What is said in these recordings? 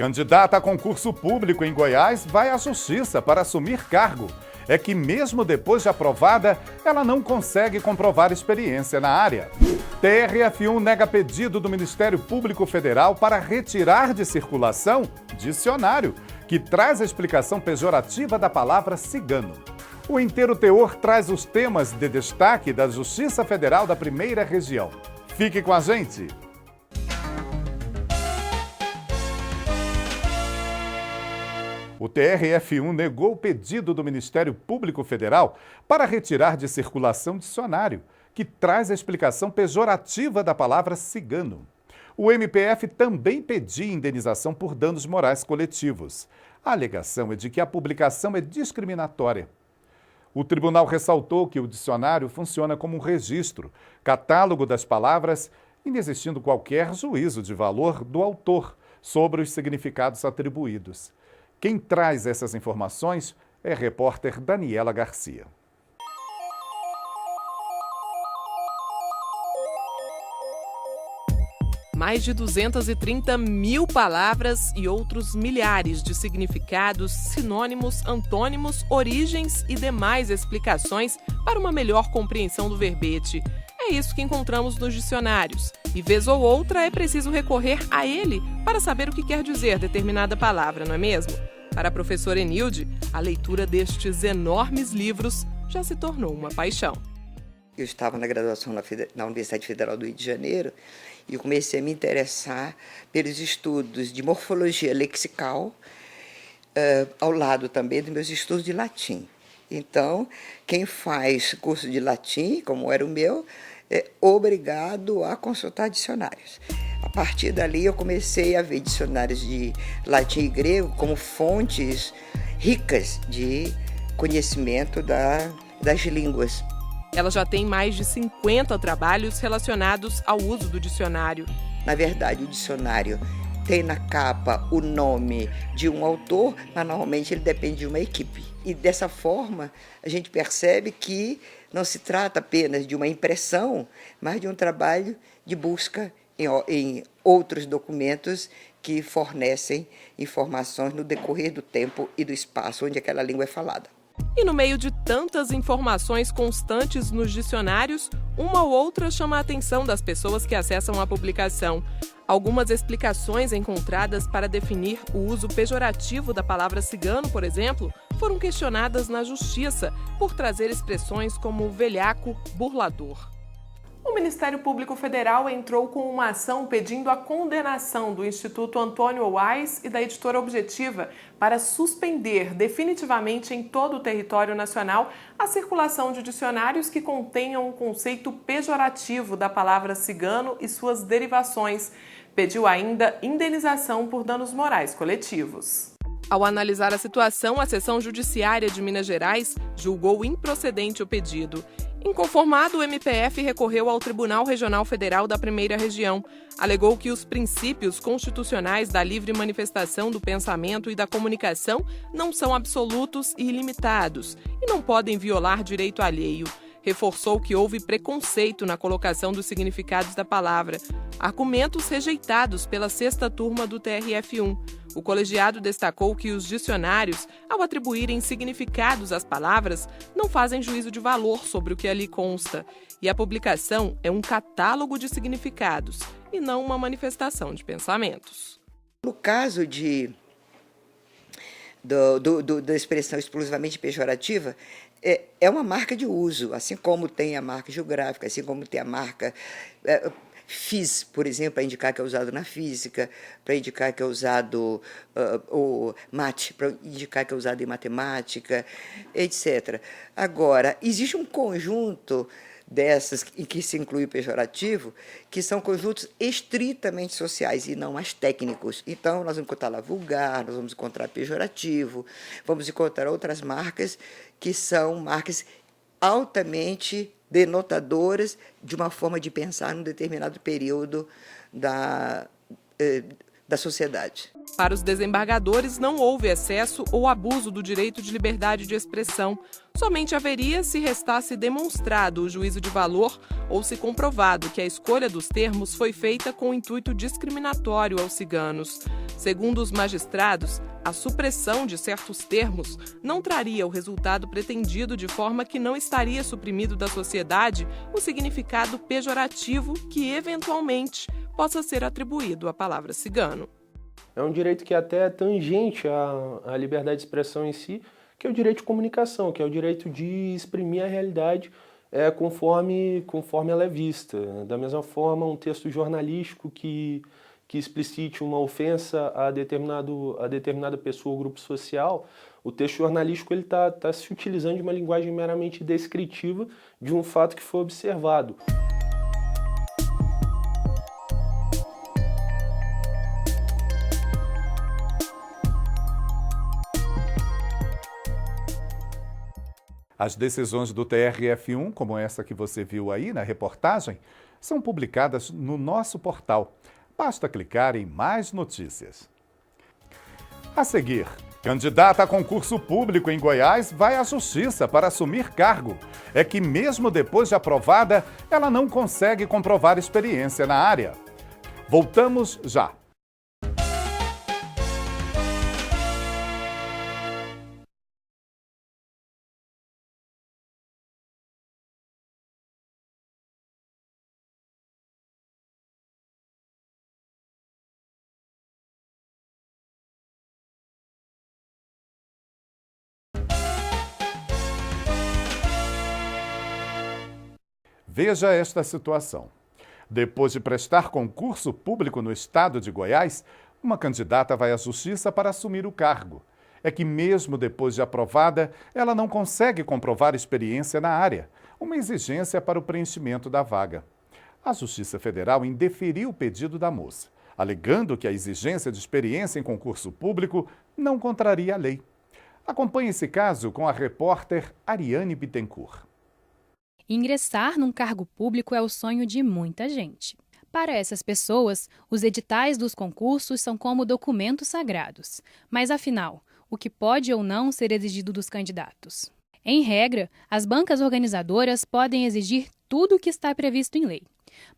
Candidata a concurso público em Goiás vai à justiça para assumir cargo. É que mesmo depois de aprovada, ela não consegue comprovar experiência na área. TRF1 nega pedido do Ministério Público Federal para retirar de circulação dicionário, que traz a explicação pejorativa da palavra cigano. O inteiro teor traz os temas de destaque da Justiça Federal da Primeira Região. Fique com a gente! O TRF1 negou o pedido do Ministério Público Federal para retirar de circulação dicionário, que traz a explicação pejorativa da palavra cigano. O MPF também pedia indenização por danos morais coletivos. A alegação é de que a publicação é discriminatória. O tribunal ressaltou que o dicionário funciona como um registro, catálogo das palavras, inexistindo qualquer juízo de valor do autor sobre os significados atribuídos. Quem traz essas informações é a repórter Daniela Garcia. Mais de 230 mil palavras e outros milhares de significados, sinônimos, antônimos, origens e demais explicações para uma melhor compreensão do verbete. É isso que encontramos nos dicionários. E vez ou outra é preciso recorrer a ele para saber o que quer dizer determinada palavra, não é mesmo? Para a professora Enilde, a leitura destes enormes livros já se tornou uma paixão. Eu estava na graduação na Universidade Federal do Rio de Janeiro e eu comecei a me interessar pelos estudos de morfologia lexical, ao lado também dos meus estudos de latim. Então, quem faz curso de latim, como era o meu, é obrigado a consultar dicionários. A partir dali, eu comecei a ver dicionários de latim e grego como fontes ricas de conhecimento das línguas. Ela já tem mais de 50 trabalhos relacionados ao uso do dicionário. Na verdade, o dicionário tem na capa o nome de um autor, mas normalmente ele depende de uma equipe. E dessa forma, a gente percebe que não se trata apenas de uma impressão, mas de um trabalho de busca em outros documentos que fornecem informações no decorrer do tempo e do espaço onde aquela língua é falada. E no meio de tantas informações constantes nos dicionários, uma ou outra chama a atenção das pessoas que acessam a publicação. Algumas explicações encontradas para definir o uso pejorativo da palavra cigano, por exemplo, foram questionadas na Justiça por trazer expressões como velhaco, burlador. O Ministério Público Federal entrou com uma ação pedindo a condenação do Instituto Antônio Wise e da Editora Objetiva para suspender definitivamente em todo o território nacional a circulação de dicionários que contenham o conceito pejorativo da palavra cigano e suas derivações. Pediu ainda indenização por danos morais coletivos. Ao analisar a situação, a Seção Judiciária de Minas Gerais julgou improcedente o pedido. Inconformado, o MPF recorreu ao Tribunal Regional Federal da Primeira Região. Alegou que os princípios constitucionais da livre manifestação do pensamento e da comunicação não são absolutos e ilimitados e não podem violar direito alheio. Reforçou que houve preconceito na colocação dos significados da palavra, argumentos rejeitados pela sexta turma do TRF1. O colegiado destacou que os dicionários, ao atribuírem significados às palavras, não fazem juízo de valor sobre o que ali consta, e a publicação é um catálogo de significados e não uma manifestação de pensamentos. No caso da expressão exclusivamente pejorativa, é uma marca de uso, assim como tem a marca geográfica, assim como tem a marca FIS, por exemplo, para indicar que é usado na física, para indicar que é usado o mate, para indicar que é usado em matemática, etc. Agora, existe um conjunto dessas em que se inclui o pejorativo, que são conjuntos estritamente sociais e não mais técnicos. Então, nós vamos encontrar lá vulgar, nós vamos encontrar pejorativo, vamos encontrar outras marcas que são marcas altamente denotadoras de uma forma de pensar num determinado período da sociedade. Para os desembargadores, não houve excesso ou abuso do direito de liberdade de expressão. Somente haveria se restasse demonstrado o juízo de valor ou se comprovado que a escolha dos termos foi feita com intuito discriminatório aos ciganos. Segundo os magistrados, a supressão de certos termos não traria o resultado pretendido, de forma que não estaria suprimido da sociedade o significado pejorativo que, eventualmente, possa ser atribuído à palavra cigano. É um direito que até é tangente à liberdade de expressão em si, que é o direito de comunicação, que é o direito de exprimir a realidade conforme ela é vista. Da mesma forma, um texto jornalístico que explicite uma ofensa a determinada pessoa ou grupo social, o texto jornalístico está se utilizando de uma linguagem meramente descritiva de um fato que foi observado. As decisões do TRF1, como essa que você viu aí na reportagem, são publicadas no nosso portal. Basta clicar em Mais Notícias. A seguir, candidata a concurso público em Goiás vai à justiça para assumir cargo. É que mesmo depois de aprovada, ela não consegue comprovar experiência na área. Voltamos já. Veja esta situação. Depois de prestar concurso público no estado de Goiás, uma candidata vai à justiça para assumir o cargo. É que mesmo depois de aprovada, ela não consegue comprovar experiência na área, uma exigência para o preenchimento da vaga. A Justiça Federal indeferiu o pedido da moça, alegando que a exigência de experiência em concurso público não contraria a lei. Acompanhe esse caso com a repórter Ariane Bittencourt. Ingressar num cargo público é o sonho de muita gente. Para essas pessoas, os editais dos concursos são como documentos sagrados. Mas, afinal, o que pode ou não ser exigido dos candidatos? Em regra, as bancas organizadoras podem exigir tudo o que está previsto em lei.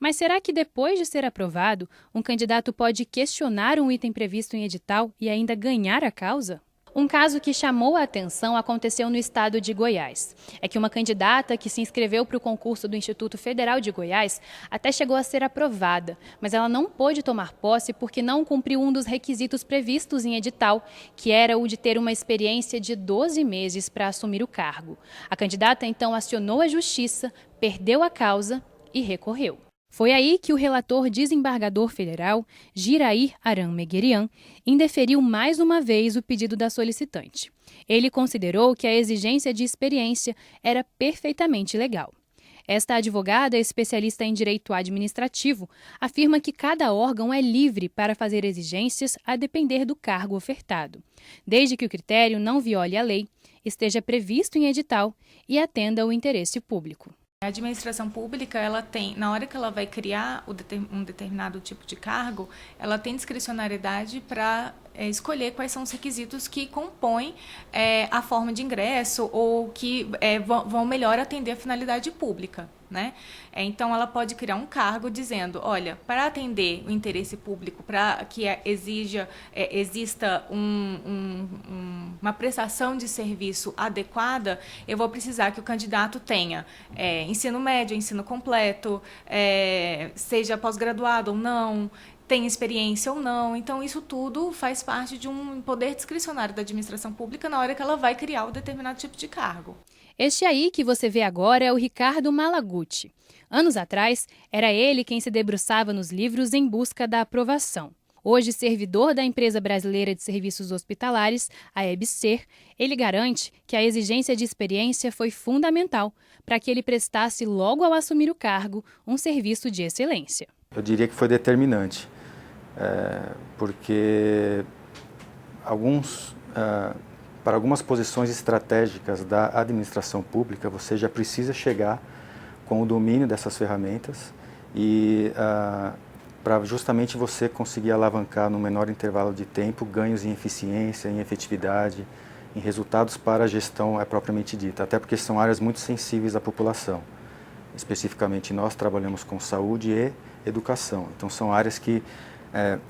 Mas será que depois de ser aprovado, um candidato pode questionar um item previsto em edital e ainda ganhar a causa? Um caso que chamou a atenção aconteceu no estado de Goiás. É que uma candidata que se inscreveu para o concurso do Instituto Federal de Goiás até chegou a ser aprovada, mas ela não pôde tomar posse porque não cumpriu um dos requisitos previstos em edital, que era o de ter uma experiência de 12 meses para assumir o cargo. A candidata então acionou a justiça, perdeu a causa e recorreu. Foi aí que o relator desembargador federal, Girair Aram Meguerian, indeferiu mais uma vez o pedido da solicitante. Ele considerou que a exigência de experiência era perfeitamente legal. Esta advogada, especialista em direito administrativo, afirma que cada órgão é livre para fazer exigências a depender do cargo ofertado, desde que o critério não viole a lei, esteja previsto em edital e atenda ao interesse público. A administração pública, ela tem, na hora que ela vai criar um determinado tipo de cargo, ela tem discricionariedade para escolher quais são os requisitos que compõem a forma de ingresso ou que vão melhor atender a finalidade pública, né? Então, ela pode criar um cargo dizendo, olha, para atender o interesse público, para que exista uma prestação de serviço adequada, eu vou precisar que o candidato tenha ensino médio, ensino completo, seja pós-graduado ou não, tem experiência ou não. Então, isso tudo faz parte de um poder discricionário da administração pública na hora que ela vai criar um determinado tipo de cargo. Este aí que você vê agora é o Ricardo Malaguti. Anos atrás, era ele quem se debruçava nos livros em busca da aprovação. Hoje, servidor da Empresa Brasileira de Serviços Hospitalares, a EBSER, ele garante que a exigência de experiência foi fundamental para que ele prestasse, logo ao assumir o cargo, um serviço de excelência. Eu diria que foi determinante, porque para algumas posições estratégicas da administração pública, você já precisa chegar com o domínio dessas ferramentas e para justamente você conseguir alavancar no menor intervalo de tempo ganhos em eficiência, em efetividade, em resultados para a gestão propriamente dita, até porque são áreas muito sensíveis à população. Especificamente, nós trabalhamos com saúde e educação. Então, são áreas que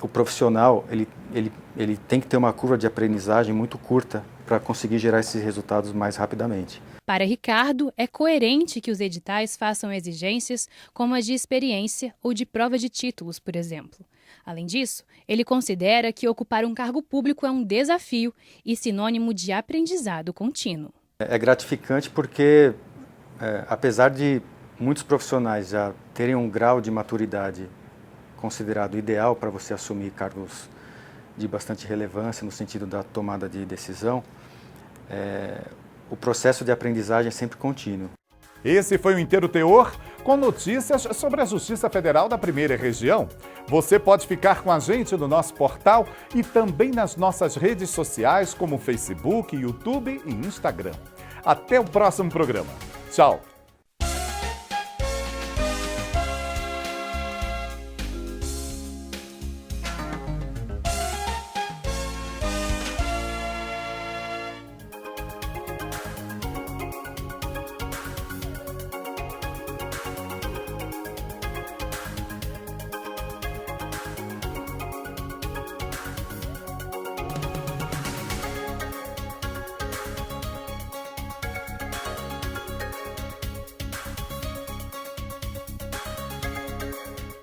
o profissional ele tem que ter uma curva de aprendizagem muito curta para conseguir gerar esses resultados mais rapidamente. Para Ricardo, é coerente que os editais façam exigências como as de experiência ou de prova de títulos, por exemplo. Além disso, ele considera que ocupar um cargo público é um desafio e sinônimo de aprendizado contínuo. É gratificante porque, apesar de muitos profissionais já terem um grau de maturidade considerado ideal para você assumir cargos de bastante relevância no sentido da tomada de decisão, o processo de aprendizagem é sempre contínuo. Esse foi o Inteiro Teor, com notícias sobre a Justiça Federal da Primeira Região. Você pode ficar com a gente no nosso portal e também nas nossas redes sociais, como Facebook, YouTube e Instagram. Até o próximo programa. Tchau!